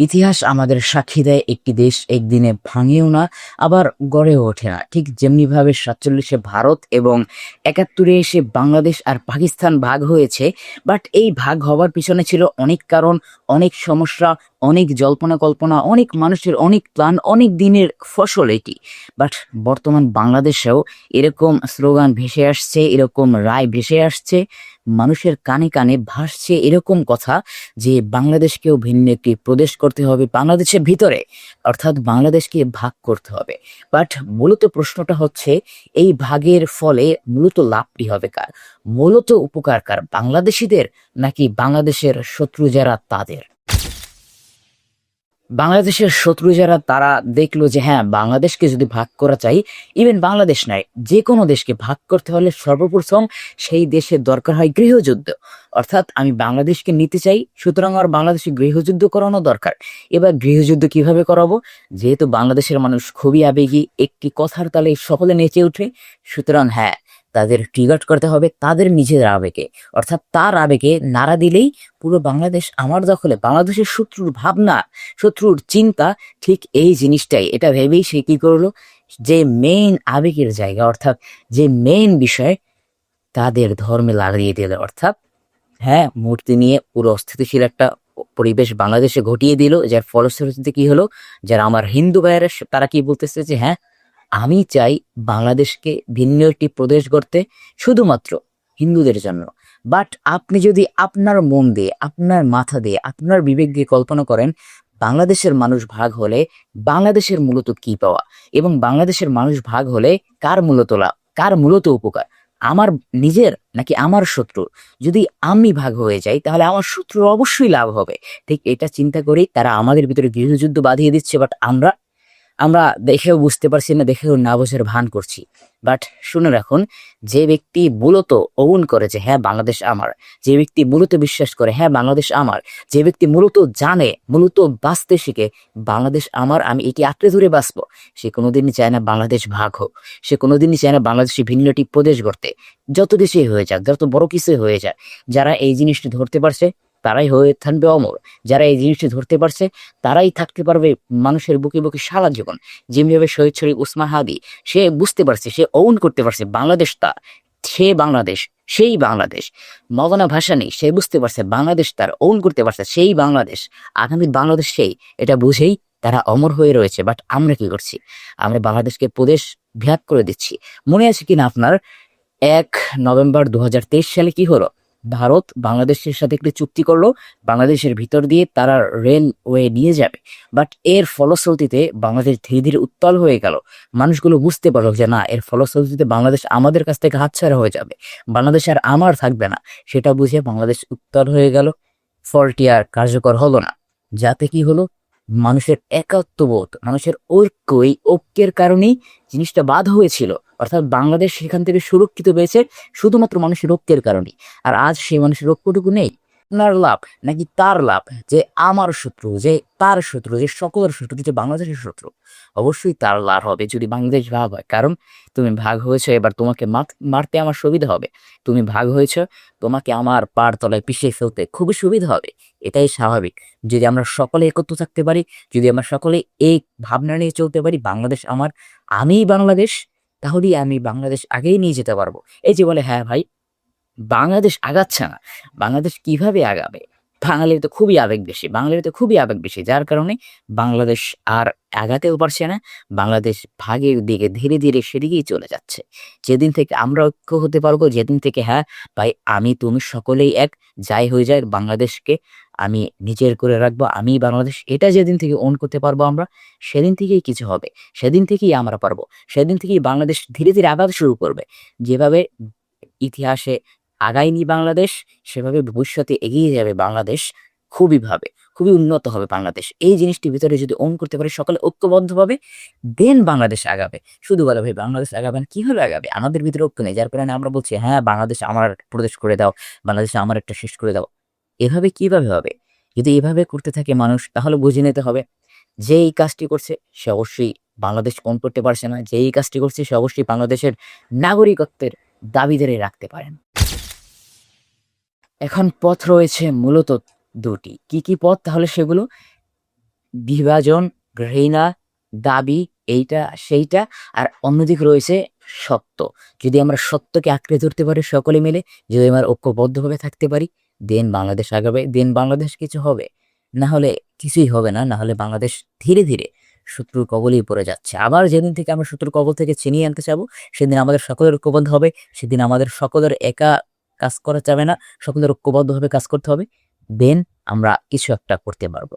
ইতিহাস আমাদের সাক্ষী দেয় একটি দেশ একদিনে ভাঙেও না, আবার গড়েও ওঠে না। ঠিক যেমনি ভাবে 47-এ ভারত এবং 71-এ এসে বাংলাদেশ আর পাকিস্তান ভাগ হয়েছে। বাট এই ভাগ হওয়ার পিছনে ছিল অনেক কারণ, অনেক সমস্যা, অনেক জল্পনা কল্পনা, অনেক মানুষের অনেক প্ল্যান, অনেক দিনের ফসল এটি। বাট বর্তমান বাংলাদেশেও এরকম স্লোগান ভেসে আসছে, এরকম রায় ভেসে আসছে, মানুষের কানে কানে ভাসছে এরকম কথা যে বাংলাদেশকেও ভিন্ন একটি প্রদেশ করতে হবে বাংলাদেশের ভিতরে, অর্থাৎ বাংলাদেশকে ভাগ করতে হবে। বাট মূলত প্রশ্নটা হচ্ছে, এই ভাগের ফলে মূলত লাভটি হবে কার, মূলত উপকার কার, বাংলাদেশিদের নাকি বাংলাদেশের শত্রু যারা তাদের? বাংলাদেশের শত্রু যারা তারা দেখলো যে হ্যাঁ, বাংলাদেশকে যদি ভাগ করা চাই, ইভেন বাংলাদেশ নয়, যে কোনো দেশকে ভাগ করতে হলে সর্বপ্রথম সেই দেশের দরকার হয় গৃহযুদ্ধ। অর্থাৎ আমি বাংলাদেশকে নিতে চাই, সুতরাং আর বাংলাদেশে গৃহযুদ্ধ করানো দরকার। এবার গৃহযুদ্ধ কিভাবে করাবো? যেহেতু বাংলাদেশের মানুষ খুবই আবেগী, একটি কথার তালে সকলে নেচে ওঠে, সুতরাং হ্যাঁ, তাদের ট্রিগার করতে হবে তাদের নিজের আবেগে। অর্থাৎ তার আবেগে নাড়া দিলেই পুরো বাংলাদেশ আমার দখলে। বাংলাদেশের শত্রুর ভাবনা, শত্রুর চিন্তা ঠিক এই জিনিসটাই, এটা ভেবেই সে কি করলো, যে মেইন আবেগের জায়গা, অর্থাৎ যে মেইন বিষয়, তাদের ধর্মে লাগিয়ে দিল। অর্থাৎ হ্যাঁ, মূর্তি নিয়ে পুরো অস্থিতিশীল একটা পরিবেশ বাংলাদেশে ঘটিয়ে দিল, যার ফলশ্রুতিতে কি হলো, যারা আমার হিন্দু ভাইয়েরা তারা কি বলতেছে যে হ্যাঁ, আমি চাই বাংলাদেশকে ভিন্ন একটি প্রদেশ গড়তে, শুধুমাত্র হিন্দুদের জন্য। বাট আপনি যদি আপনার মন দিয়ে, আপনার মাথা দিয়ে, আপনার বিবেক দিয়ে কল্পনা করেন, বাংলাদেশের মানুষ ভাগ হলে বাংলাদেশের মূলত কি পাওয়া, এবং বাংলাদেশের মানুষ ভাগ হলে কার মূলত লাভ, কার মূলত উপকার, আমার নিজের নাকি আমার শত্রুর? যদি আমি ভাগ হয়ে যাই তাহলে আমার শত্রুর অবশ্যই লাভ হবে। ঠিক এটা চিন্তা করেই তারা আমাদের ভিতরে গৃহযুদ্ধ বাঁধিয়ে দিচ্ছে। বাট আমরা আমরা দেখেও বুঝতে পারছি না, দেখেও না বোঝার ভান করছি। বাট শুনে রাখুন, যে ব্যক্তি মূলত ওন করে যে হ্যাঁ বাংলাদেশ আমার, যে ব্যক্তি মূলত বিশ্বাস করে হ্যাঁ বাংলাদেশ আমার, যে ব্যক্তি মূলত জানে, মূলত বাঁচতে শিখে বাংলাদেশ আমার, আমি এটি আঁকড়ে ধরে বাঁচবো, সে কোনোদিনই চায় না বাংলাদেশ ভাগ হোক। সে কোনোদিনই চায় না বাংলাদেশে ভিন্ন একটি প্রদেশ গড়তে। যত কিছুই হয়ে যাক, যত বড় কিছুই হয়ে যায়, যারা এই জিনিসটি ধরতে পারছে তারাই হয়ে থাকবে অমর। যারা এই জিনিসটি ধরতে পারছে তারাই থাকতে পারবে মানুষের বুকে বুকে সারা জীবন। যেভাবে শহীদ শরীফ ওসমান হাদি, সে বুঝতে পারছে, সে ওন করতে পারছে বাংলাদেশ তার, সে বাংলাদেশ, সেই বাংলাদেশ। মৌলানা ভাসানী, সে বুঝতে পারছে বাংলাদেশ তার, ওন করতে পারছে সেই বাংলাদেশ, আগামী বাংলাদেশ সেই, এটা বুঝেই তারা অমর হয়ে রয়েছে। বাট আমরা কি করছি? আমরা বাংলাদেশকে প্রদেশ ভাগ করে দিচ্ছি। মনে আছে কিনা আপনার, 1 নভেম্বর 2023 সালে কি হলো? ভারত বাংলাদেশের সাথে একটি চুক্তি করলো, বাংলাদেশের ভিতর দিয়ে তারা রেলওয়ে নিয়ে যাবে। বাট এর ফলশ্রুতিতে বাংলাদেশ ধীরে ধীরে উত্তাল হয়ে গেল। মানুষগুলো বুঝতে পারলো যে না, এর ফলশ্রুতিতে বাংলাদেশ আমাদের কাছ থেকে হাতছাড়া হয়ে যাবে, বাংলাদেশ আর আমার থাকবে না। সেটা বুঝে বাংলাদেশ উত্তাল হয়ে গেল, ফলটি আর কার্যকর হলো না। যাতে কি হলো, মানুষের একাত্মবোধ, মানুষের ঐক্য, এই ঐক্যের কারণেই জিনিসটা বাদ হয়েছিল। অর্থাৎ বাংলাদেশ সেখান থেকে সুরক্ষিত পেয়েছে শুধুমাত্র মানুষের ঐক্যের কারণে। আর আজ সেই মানুষের ঐক্যটুকু নেই। আপনার লাভ নাকি তার লাভ? যে আমার শত্রু, যে তার শত্রু, যে সকলের শত্রু, যে বাংলাদেশের শত্রু, অবশ্যই তার লাভ হবে যদি বাংলাদেশ ভাগ হয়। কারণ তুমি ভাগ হয়েছো, এবার তোমাকে মারতে আমার সুবিধা হবে। তুমি ভাগ হয়েছো, তোমাকে আমার পার তলায় পিষে ফেলতে খুবই সুবিধা হবে। এটাই স্বাভাবিক। যদি আমরা সকলে একত্র থাকতে পারি, যদি আমরা সকলে এই ভাবনা নিয়ে চলতে পারি, বাংলাদেশ আমার, আমিই বাংলাদেশ, তাহলেই আমি বাংলাদেশ আগেই নিয়ে যেতে পারবো। এই যে বলে হ্যাঁ ভাই, বাংলাদেশ আগাচ্ছে না, বাংলাদেশ কিভাবে আগাবে? বাঙালির তো খুবই আবেগ বেশি, বাঙালির তো খুবই আবেগ বেশি, যার কারণে বাংলাদেশ আর আগাতেও পারছে না। বাংলাদেশ ভাগের দিকে ধীরে ধীরে সেদিকেই চলে যাচ্ছে। যেদিন থেকে আমরা ঐক্য হতে পারবো, যেদিন থেকে হ্যাঁ ভাই আমি তুমি সকলেই এক, যাই হয়ে যায় বাংলাদেশকে আমি নিজের করে রাখবো, আমি বাংলাদেশ, এটা যেদিন থেকে অন করতে পারবো আমরা, সেদিন থেকেই কিছু হবে, সেদিন থেকেই আমরা পারবো, সেদিন থেকেই বাংলাদেশ ধীরে ধীরে আগাতে শুরু করবে। যেভাবে ইতিহাসে আগায়নি বাংলাদেশ, সেভাবে ভবিষ্যতে এগিয়ে যাবে বাংলাদেশ, খুবই উন্নত হবে বাংলাদেশ। এই জিনিসটি ভিতরে যদি অন করতে পারে সকলে ঐক্যবদ্ধভাবে, দেন বাংলাদেশ আগাবে। শুধু বলে ভাই বাংলাদেশ আগাবে না, কি হলো আগাবে? আমাদের ভিতরে ঐক্য নেই, যার কারণে আমরা বলছি হ্যাঁ বাংলাদেশ আমার প্রদেশ করে দাও, বাংলাদেশে আমার একটা শেষ করে দাও। এভাবে কিভাবে হবে? যদি এভাবে করতে থাকে মানুষ, তাহলে বুঝে নিতে হবে যে এই কাজটি করছে সে অবশ্যই বাংলাদেশ কোন করতে পারছে না, যে এই কাজটি করছে সে অবশ্যই বাংলাদেশের নাগরিকত্বের দাবি ধরে রাখতে পারেন। এখন পথ রয়েছে মূলত দুটি। কি কি পথ তাহলে সেগুলো? বিভাজন, ঘৃণা, দাবি, এইটা সেইটা, আর অন্যদিকে রয়েছে সত্য। যদি আমরা সত্যকে আঁকড়ে ধরতে পারি সকলে মিলে, যদি আমরা ঐক্যবদ্ধভাবে থাকতে পারি, দেন বাংলাদেশ আগাবে, দেন বাংলাদেশ কিছু হবে। না হলে কিছুই হবে না, না হলে বাংলাদেশ ধীরে ধীরে শত্রুর কবলেই পড়ে যাচ্ছে। আবার যেদিন থেকে আমরা শত্রুর কবল থেকে ছিনিয়ে আনতে চাবো, সেদিন আমাদের সকলের ঐক্যবদ্ধ হবে, সেদিন আমাদের সকলের একা কাজ করা যাবে না, সকলের ঐক্যবদ্ধভাবে কাজ করতে হবে, দেন আমরা কিছু একটা করতে পারবো।